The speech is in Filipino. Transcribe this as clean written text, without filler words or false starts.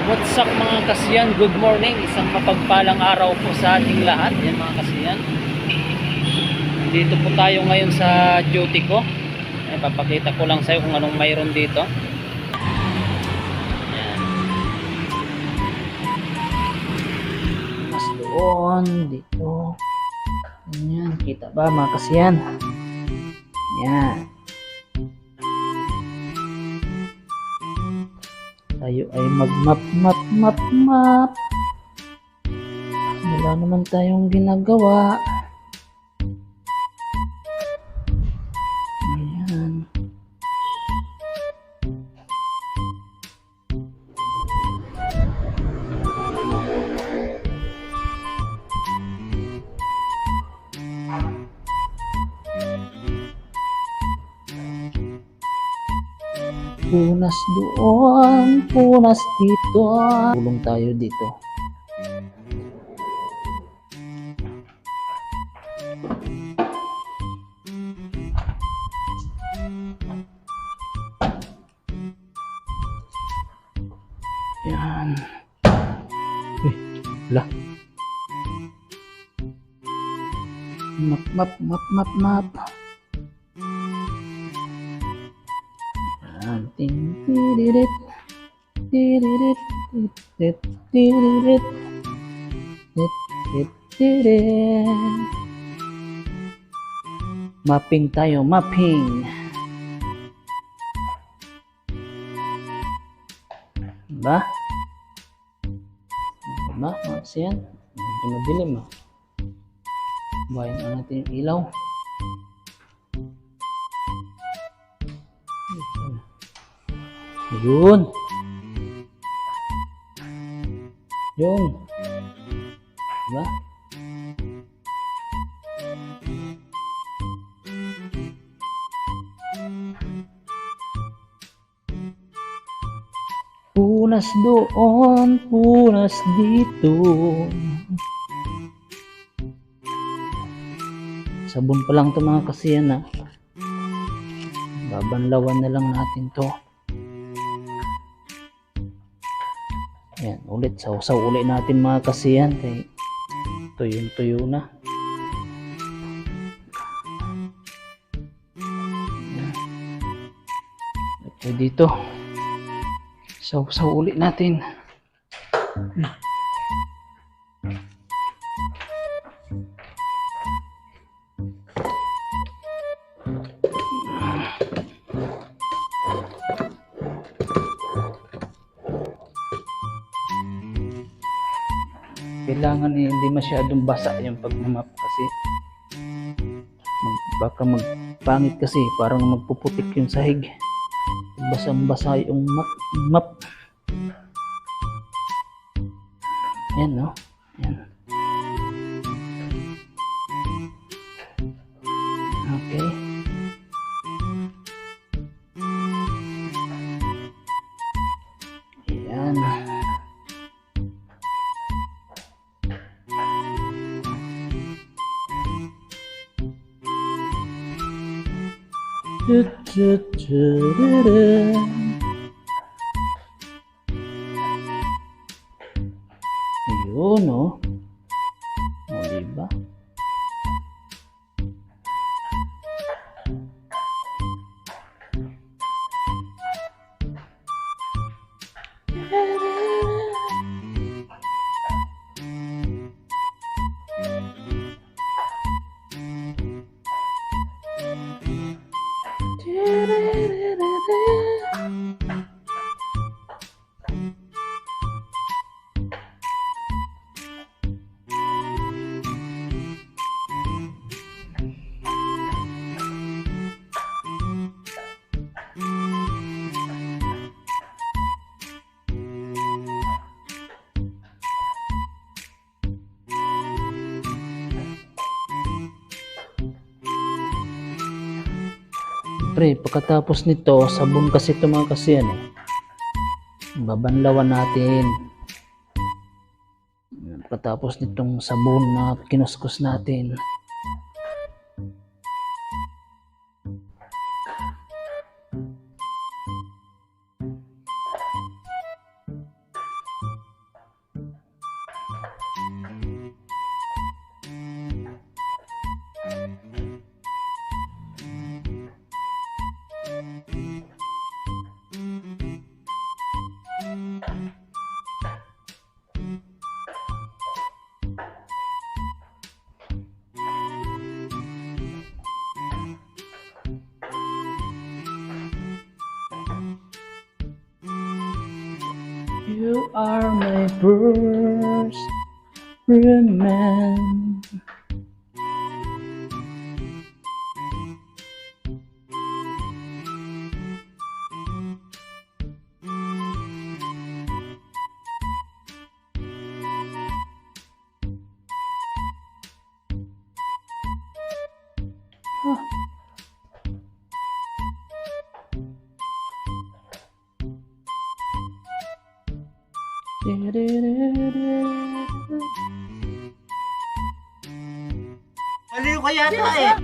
What's up mga kasiyan? Good morning. Isang mapagpalang araw po sa ating lahat. Yan mga kasiyan. Dito po tayo ngayon sa duty ko. Ay, papakita ko lang sa iyo kung anong mayroon dito. Yan. Mas doon, dito. Yan, kita ba mga kasiyan? Yan. Tayo ay mag-map. Wala naman tayong ginagawa. Ayan. Punas doon, punas dito. Tulong tayo dito. Yan. Lah. Map. Tiririt. Mapping tayo, mapping. Ba? Ba? Yan. Medyo madilim ah. Bayan na natin yung ilaw. Yun. Diba? Punas doon, punas dito. Sabon pa lang to mga kasiyan ha. Babanlawan na lang natin to. Ayan, ulit sausaw ulit natin mga kasiyan kay tuyo na. Ayan. Dito sausaw ulit natin. Kailangan hindi masyadong basa yung pagmamap kasi baka magpangit kasi parang magpuputik yung sahig. Basang-basa yung map. Yan no. Yan. Okay. Yan. Yun no. O diba? Pre, pagkatapos nito, sabon kasi ito mga kasiyan eh. Babanlawan natin. Pagkatapos nitong sabon na kinuskus natin. You are my first remember. Maliw ka yata eh.